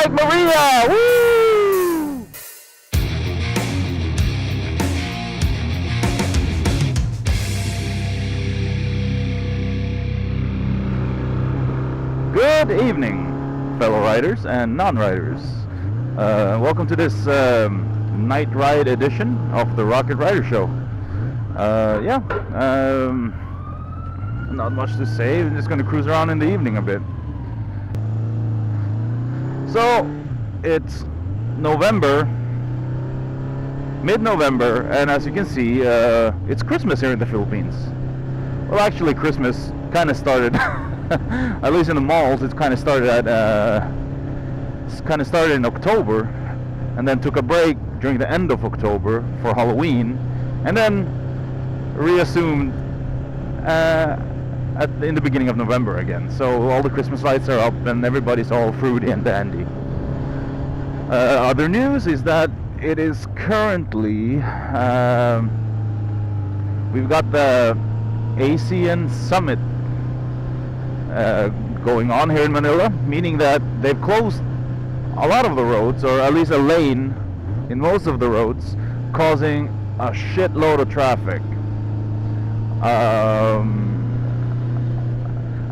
like Maria! Woo! Good evening, fellow riders and non-riders. Welcome to this night ride edition of the Rocket Rider Show. Not much to say. I'm just going to cruise around in the evening a bit. So, it's November, mid-November, and as you can see, it's Christmas here in the Philippines. Well, actually, Christmas kind of started, at least in the malls. It's kind of started in October, and then took a break during the end of October for Halloween, and then reassumed in the beginning of November again. So all the Christmas lights are up and everybody's all fruity and dandy. Other news is that it is currently we've got the ASEAN Summit going on here in Manila, meaning that they've closed a lot of the roads, or at least a lane in most of the roads, causing a shitload of traffic.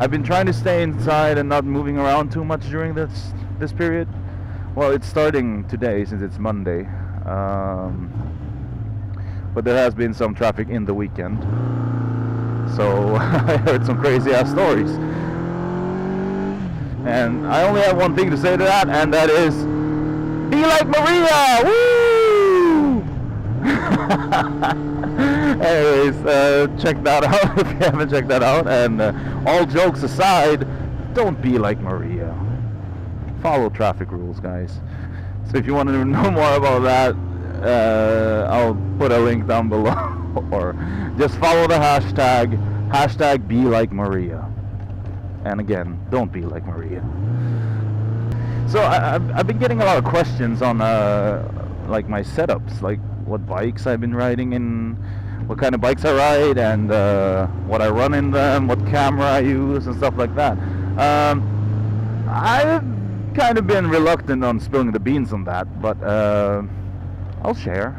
I've been trying to stay inside and not moving around too much during this period. Well, it's starting today since it's Monday, but there has been some traffic in the weekend, so I heard some crazy ass stories, and I only have one thing to say to that, and that is, be like Maria! Woo! Anyways, check that out if you haven't checked that out, and all jokes aside, don't be like Maria. Follow traffic rules, guys. So if you want to know more about that, I'll put a link down below, or just follow the hashtag be like Maria. And again, don't be like Maria. So I've been getting a lot of questions on like my setups, like what bikes I've been riding in, what kind of bikes I ride, and what I run in them, what camera I use, and stuff like that. I've kind of been reluctant on spilling the beans on that, but I'll share.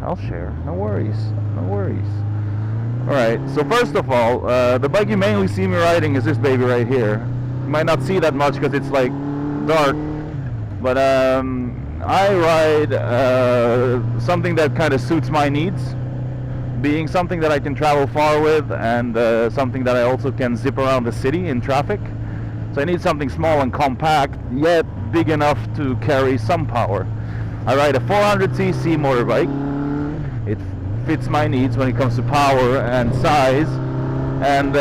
No worries. Alright, so first of all, the bike you mainly see me riding is this baby right here. You might not see that much because it's like dark, but I ride something that kind of suits my needs, being something that I can travel far with, and something that I also can zip around the city in traffic. So I need something small and compact, yet big enough to carry some power. I ride a 400cc motorbike. It fits my needs when it comes to power and size, and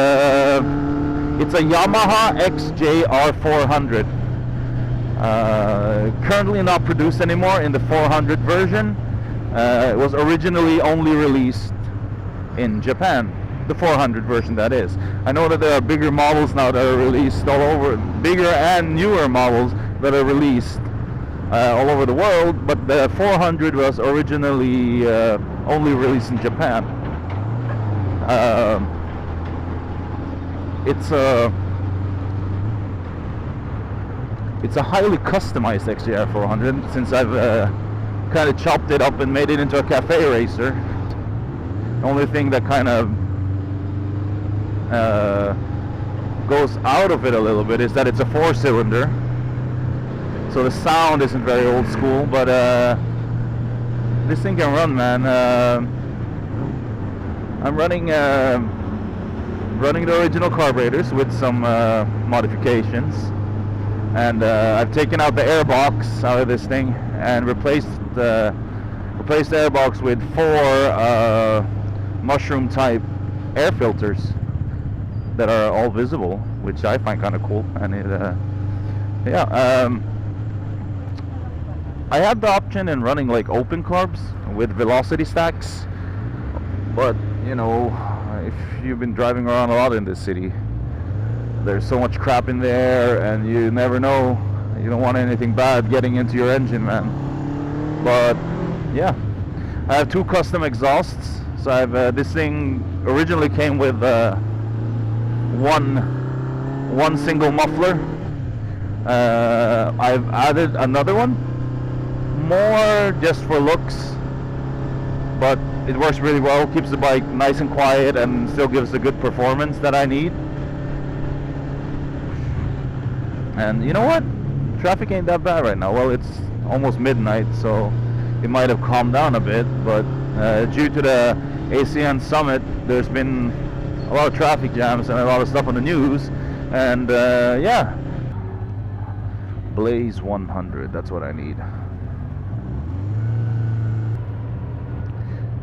it's a Yamaha XJR 400. Currently not produced anymore in the 400 version. It was originally only released in Japan, the 400 version, that is. I know that there are bigger models now that are released all over, bigger and newer models that are released all over the world, but the 400 was originally only released in Japan. It's a highly customized XJR 400, since I've kind of chopped it up and made it into a cafe racer. The only thing that kind of goes out of it a little bit is that it's a 4-cylinder, so the sound isn't very old school, but this thing can run, man. I'm running the original carburetors with some modifications, and I've taken out the airbox out of this thing and replaced the airbox with 4 mushroom type air filters that are all visible, which I find kind of cool. And I had the option in running like open carbs with velocity stacks, but you know, if you've been driving around a lot in this city, there's so much crap in the air, and you never know. You don't want anything bad getting into your engine, man. But yeah, I have 2 custom exhausts. So I've this thing originally came with one single muffler, I've added another one, more just for looks, but it works really well, keeps the bike nice and quiet and still gives the good performance that I need. And you know what? Traffic ain't that bad right now. Well, it's almost midnight, so it might have calmed down a bit, but due to the ACN Summit, there's been a lot of traffic jams and a lot of stuff on the news, and yeah. Blaze 100, that's what I need.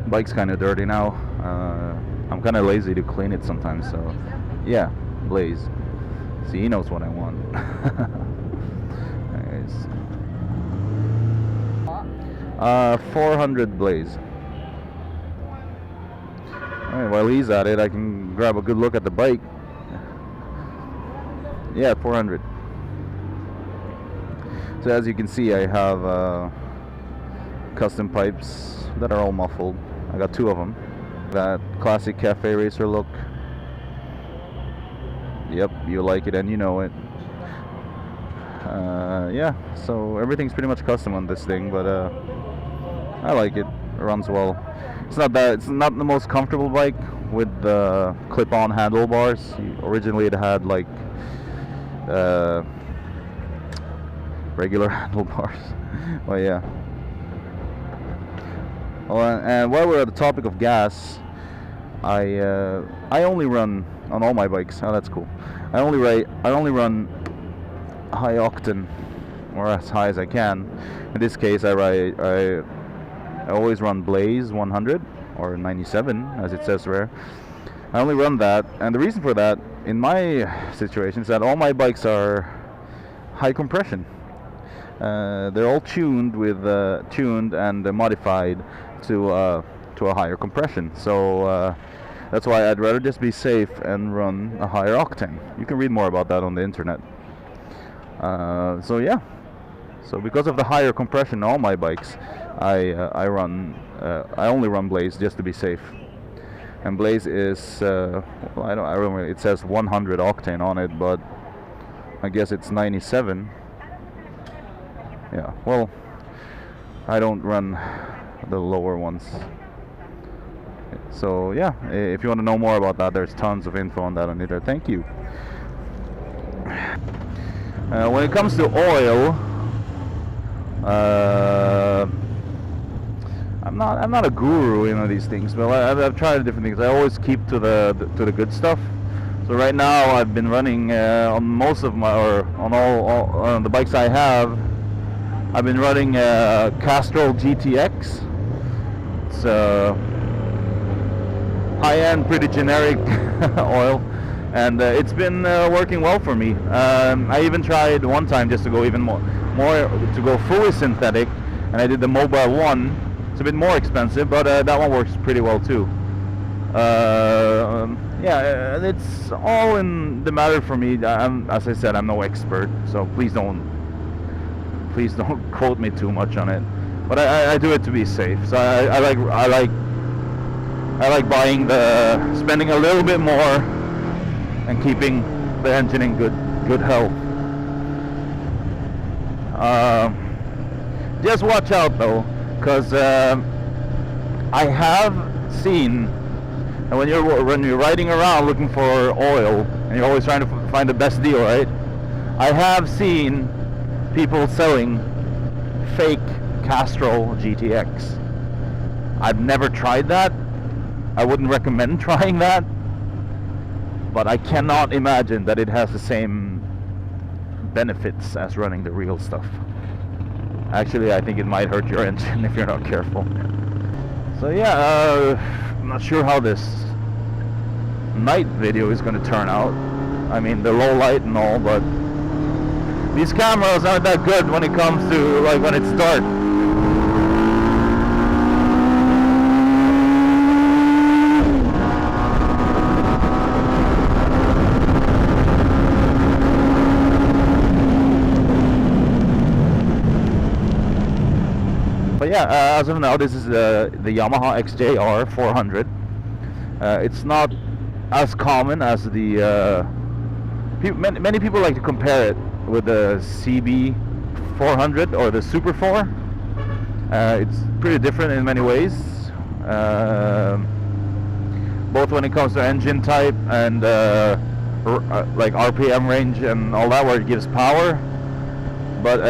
Bike's kind of dirty now. I'm kind of lazy to clean it sometimes, so yeah, Blaze. See, he knows what I want. Anyways, 400 Blaze. Alright, while he's at it, I can grab a good look at the bike. Yeah, 400. So as you can see, I have custom pipes that are all muffled. I got 2 of them. That classic cafe racer look. Yep, you like it and you know it. Yeah, so everything's pretty much custom on this thing, but I like it. It runs well. It's not the most comfortable bike with the clip-on handlebars. Originally it had like regular handlebars. Well, yeah. Well, and while we're at the topic of gas, I only run on all my bikes. Oh, that's cool. I only run high octane, or as high as I can. In this case, I always run Blaze 100 or 97, as it says there. I only run that, and the reason for that, in my situation, is that all my bikes are high compression. They're all tuned and modified to a higher compression. So that's why I'd rather just be safe and run a higher octane. You can read more about that on the internet. So yeah. So because of the higher compression on all my bikes, I only run Blaze just to be safe. And Blaze is well, I don't remember. It says 100 octane on it, but I guess it's 97. Yeah, well, I don't run the lower ones. So yeah, if you want to know more about that, there's tons of info on that on there. Thank you. When it comes to oil, I'm not a guru in these things, but I've tried different things. I always keep to the good stuff. So right now I've been running on most of my, or on all the bikes I have, I've been running Castrol GTX. It's high-end, pretty generic oil, and it's been working well for me. I even tried one time just to go even more to go fully synthetic, and I did the Mobile 1. It's a bit more expensive, but that one works pretty well too. Yeah, it's all in the matter for me. As I said, I'm no expert, so please don't quote me too much on it. But I do it to be safe. So I like spending a little bit more and keeping the engine in good health. Just watch out though, because I have seen, and when you're riding around looking for oil and you're always trying to find the best deal, right? I have seen people selling fake Castrol GTX. I've never tried that. I wouldn't recommend trying that, but I cannot imagine that it has the same benefits as running the real stuff. Actually, I think it might hurt your engine if you're not careful. So yeah, I'm not sure how this night video is going to turn out. I mean, the low light and all, but these cameras aren't that good when it comes to, like, when it's dark. But yeah, as of now, this is the Yamaha XJR 400. It's not as common as the... many people like to compare it with the CB 400 or the Super 4. It's pretty different in many ways, both when it comes to engine type and like RPM range and all that, where it gives power. But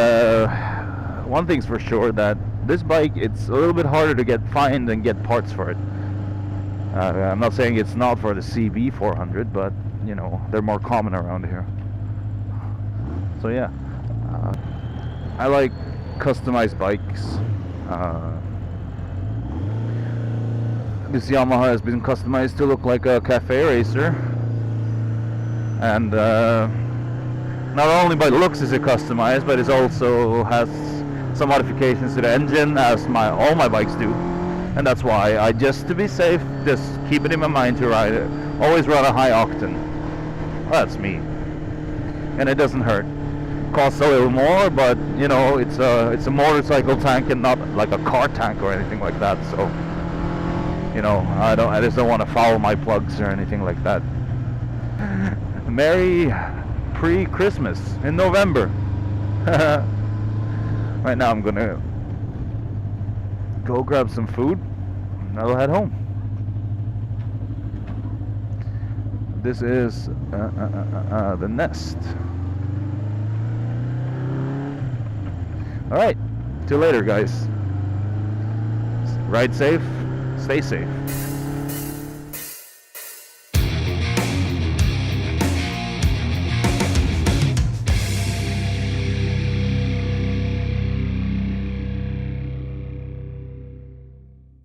one thing's for sure, that this bike, it's a little bit harder to find and get parts for it. I'm not saying it's not for the CB 400, but you know, they're more common around here. So yeah, I like customized bikes. This Yamaha has been customized to look like a cafe racer, and not only by looks is it customized, but it also has some modifications to the engine, as all my bikes do. And that's why I, just to be safe, just keep it in my mind to ride it. Always run a high octane. That's me, and it doesn't hurt. Costs a little more, but you know, it's a motorcycle tank and not like a car tank or anything like that. So you know, I just don't want to foul my plugs or anything like that. Merry pre-Christmas in November. Right now I'm gonna go grab some food and I'll head home. This is the Nest. Alright, till later guys. Ride safe, stay safe.